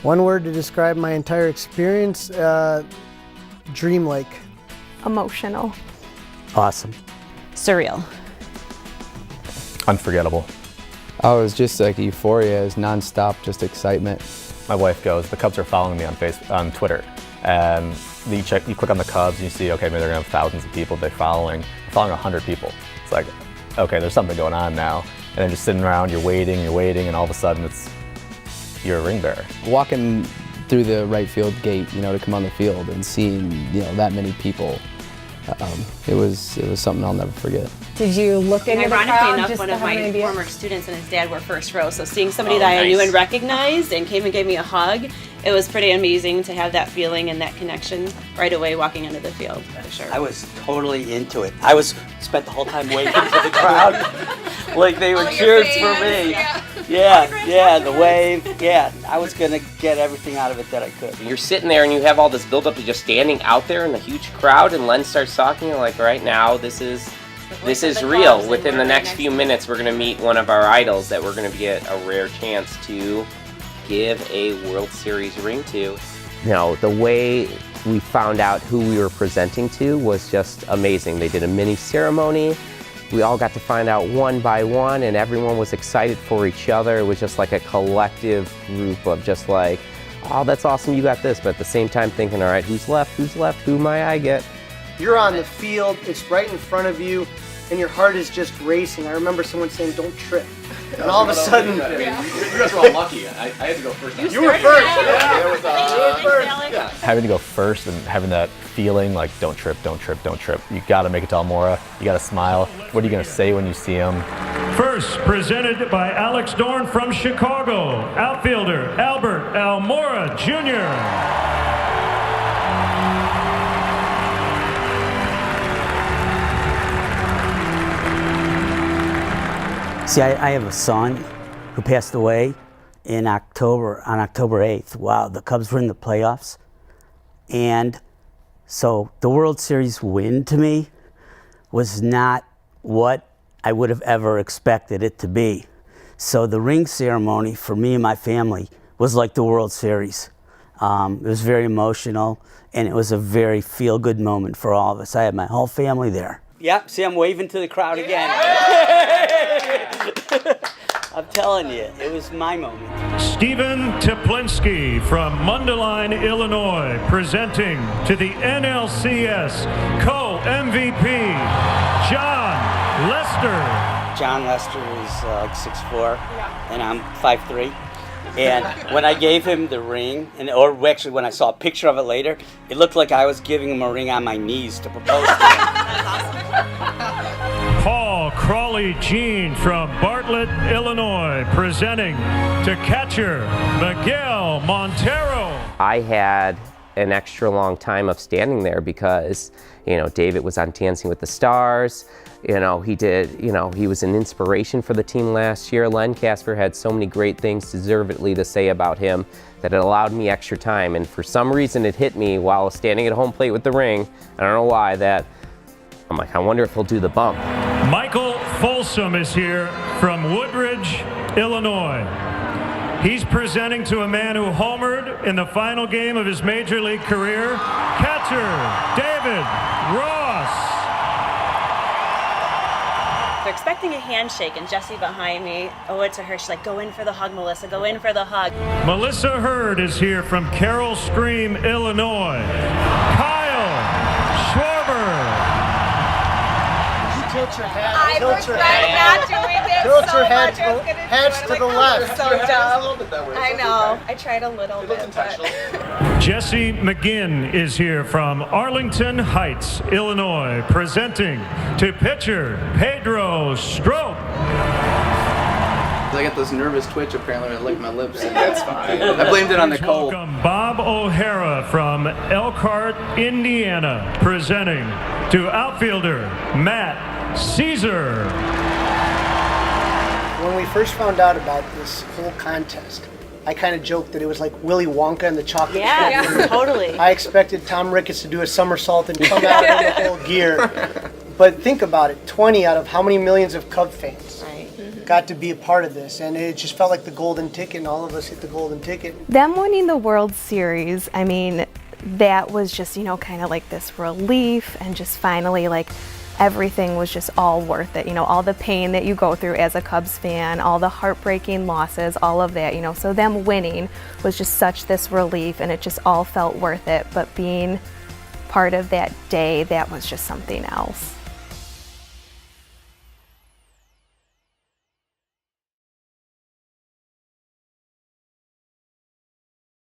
One word to describe my entire experience, dreamlike. Emotional. Awesome. Surreal. Unforgettable. Oh, it was just like euphoria. It was nonstop, just excitement. My wife goes, the Cubs are following me on Twitter. You click on the Cubs and you see, okay, maybe they're gonna have thousands of people they're following 100 people. It's like, okay, there's something going on now. And then just sitting around, you're waiting, and all of a sudden you're a ring bearer. Walking through the right field gate, to come on the field and seeing, that many people, it was something I'll never forget. Did you look into the crowd? Ironically enough, just one to of have an my idea? former students and his dad were first row, so seeing somebody that I knew and recognized and came and gave me a hug, it was pretty amazing to have that feeling and that connection right away walking into the field, for sure. I was totally into it. I spent the whole time waving to the crowd, like they were cheering for me. Yeah, the wave. Yeah, I was gonna get everything out of it that I could. You're sitting there and you have all this build-up to just standing out there in a huge crowd, and Len starts talking, and like, right now, this is real. Within the next few minutes, we're going to meet one of our idols that we're going to get a rare chance to give a World Series ring to. The way we found out who we were presenting to was just amazing. They did a mini ceremony. We all got to find out one by one, and everyone was excited for each other. It was just like a collective group of just like, oh, that's awesome, you got this, but at the same time thinking, all right, who's left, who might I get? You're on the field, it's right in front of you, and your heart is just racing. I remember someone saying, don't trip. And all of a sudden... You guys were all lucky. I had to go first. You were first! Yeah. Having to go first and having that feeling like, don't trip. You gotta make it to Almora. You gotta smile. What are you gonna say when you see him? First, presented by Alex Dorn from Chicago, outfielder Albert Almora Jr. See, I have a son who passed away on October 8th. Wow, the Cubs were in the playoffs. And so the World Series win to me was not what I would have ever expected it to be. So the ring ceremony for me and my family was like the World Series. It was very emotional, and it was a very feel-good moment for all of us. I had my whole family there. Yep, see, I'm waving to the crowd again. I'm telling you, it was my moment. Stephen Teplinski from Mundelein, Illinois, presenting to the NLCS co-MVP, John Lester. John Lester is like 6'4", and I'm 5'3". And when I gave him the ring, or actually when I saw a picture of it later, it looked like I was giving him a ring on my knees to propose to him. Paul Crawley Jean from Bartlett, Illinois, presenting to catcher Miguel Montero. I had an extra long time of standing there because, David was on Dancing with the Stars. He was an inspiration for the team last year. Len Casper had so many great things deservedly to say about him that it allowed me extra time. And for some reason, it hit me while standing at home plate with the ring. I don't know why that. I'm like, I wonder if he'll do the bump. Michael Folsom is here from Woodridge, Illinois. He's presenting to a man who homered in the final game of his Major League career, catcher David Ross. They're expecting a handshake, and Jessie behind me, it to her. She's like, go in for the hug, Melissa, go in for the hug. Melissa Hurd is here from Carroll Stream, Illinois. Kyle Schwarber. Tilt your head. I was not doing this Tilt so your head much. I was gonna heads do to it the like, left. So dumb. I know. Okay. I tried a little bit. intentional. Jesse McGinn is here from Arlington Heights, Illinois, presenting to pitcher Pedro Strop. I got this nervous twitch apparently when I licked my lips. And that's fine. I blamed it on the cold. Welcome Bob O'Hara from Elkhart, Indiana, presenting to outfielder Matt Caesar. When we first found out about this whole contest, I kind of joked that it was like Willy Wonka and the Chocolate Factory. Yeah, totally. I expected Tom Ricketts to do a somersault and come out in the whole gear. But think about it, 20 out of how many millions of Cub fans? Right. got to be a part of this, and it just felt like the golden ticket, and all of us hit the golden ticket. Them winning the World Series, I mean, that was just, you know, kind of like this relief, and just finally, like, everything was just all worth it. You know, all the pain that you go through as a Cubs fan, all the heartbreaking losses, all of that, you know, so them winning was just such this relief, and it just all felt worth it. But being part of that day, that was just something else.